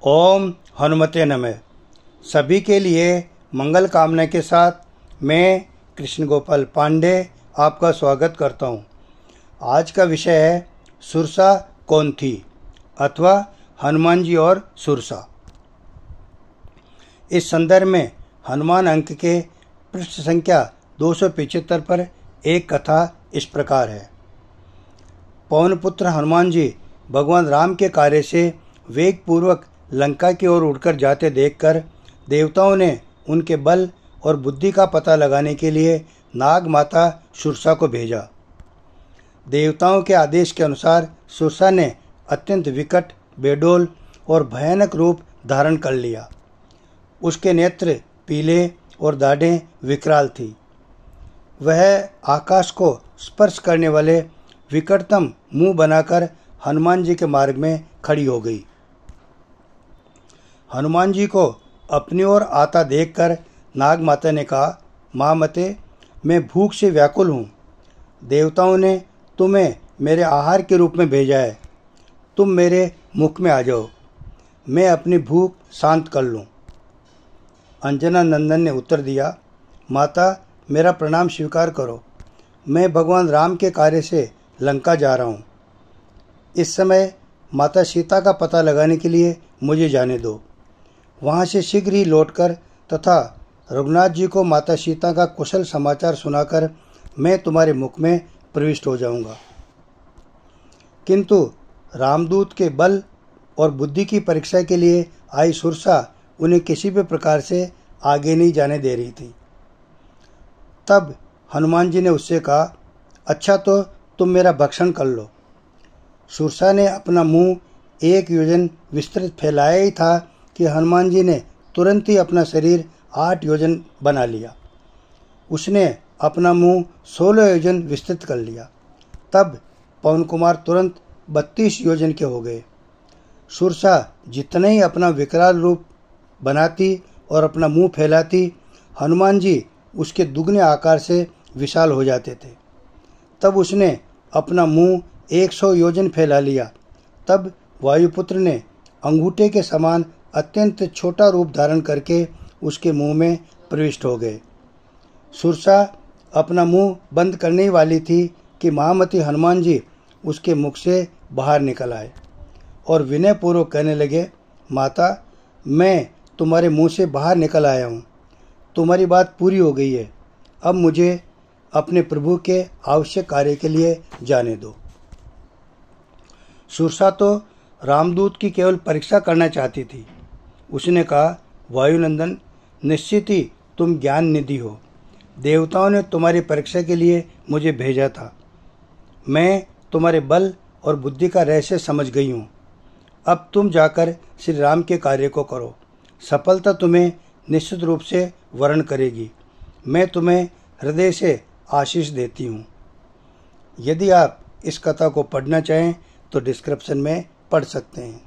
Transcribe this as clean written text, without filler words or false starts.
ओम हनुमते नमः। सभी के लिए मंगल कामना के साथ मैं कृष्ण गोपाल पांडे आपका स्वागत करता हूँ। आज का विषय है सुरसा कौन थी अथवा हनुमान जी और सुरसा। इस संदर्भ में हनुमान अंक के पृष्ठ संख्या 275 पर एक कथा इस प्रकार है। पवन पुत्र हनुमान जी भगवान राम के कार्य से वेग पूर्वक लंका की ओर उड़कर जाते देखकर देवताओं ने उनके बल और बुद्धि का पता लगाने के लिए नाग माता सुरसा को भेजा। देवताओं के आदेश के अनुसार सुरसा ने अत्यंत विकट, बेडोल और भयानक रूप धारण कर लिया। उसके नेत्र पीले और दाढ़ें विकराल थी। वह आकाश को स्पर्श करने वाले विकटतम मुंह बनाकर हनुमान जी के मार्ग में खड़ी हो गई। हनुमान जी को अपनी ओर आता देखकर नाग माता ने कहा, महामते, मैं भूख से व्याकुल हूँ। देवताओं ने तुम्हें मेरे आहार के रूप में भेजा है। तुम मेरे मुख में आ जाओ, मैं अपनी भूख शांत कर लूँ। अंजना नंदन ने उत्तर दिया, माता, मेरा प्रणाम स्वीकार करो। मैं भगवान राम के कार्य से लंका जा रहा हूँ। इस समय माता सीता का पता लगाने के लिए मुझे जाने दो। वहाँ से शीघ्र ही लौटकर तथा रघुनाथ जी को माता सीता का कुशल समाचार सुनाकर मैं तुम्हारे मुख में प्रविष्ट हो जाऊंगा। किंतु रामदूत के बल और बुद्धि की परीक्षा के लिए आई सुरसा उन्हें किसी भी प्रकार से आगे नहीं जाने दे रही थी। तब हनुमान जी ने उससे कहा, अच्छा तो तुम मेरा भक्षण कर लो। सुरसा ने अपना मुंह 1 योजन विस्तृत फैलाया ही था कि हनुमान जी ने तुरंत ही अपना शरीर 8 योजन बना लिया। उसने अपना मुंह 16 योजन विस्तृत कर लिया। तब पवन कुमार तुरंत 32 योजन के हो गए। सुरसा जितने ही अपना विकराल रूप बनाती और अपना मुंह फैलाती, हनुमान जी उसके दुगने आकार से विशाल हो जाते थे। तब उसने अपना मुंह 100 योजन फैला लिया। तब वायुपुत्र ने अंगूठे के समान अत्यंत छोटा रूप धारण करके उसके मुंह में प्रविष्ट हो गए। सुरसा अपना मुंह बंद करने ही वाली थी कि महामती हनुमान जी उसके मुख से बाहर निकल आए और विनयपूर्वक कहने लगे, माता, मैं तुम्हारे मुंह से बाहर निकल आया हूँ। तुम्हारी बात पूरी हो गई है। अब मुझे अपने प्रभु के आवश्यक कार्य के लिए जाने दो। सुरसा तो रामदूत की केवल परीक्षा करना चाहती थी। उसने कहा, वायुनंदन, निश्चित ही तुम ज्ञान निधि हो। देवताओं ने तुम्हारी परीक्षा के लिए मुझे भेजा था। मैं तुम्हारे बल और बुद्धि का रहस्य समझ गई हूँ। अब तुम जाकर श्री राम के कार्य को करो। सफलता तुम्हें निश्चित रूप से वर्ण करेगी। मैं तुम्हें हृदय से आशीष देती हूँ। यदि आप इस कथा को पढ़ना चाहें तो डिस्क्रिप्शन में पढ़ सकते हैं।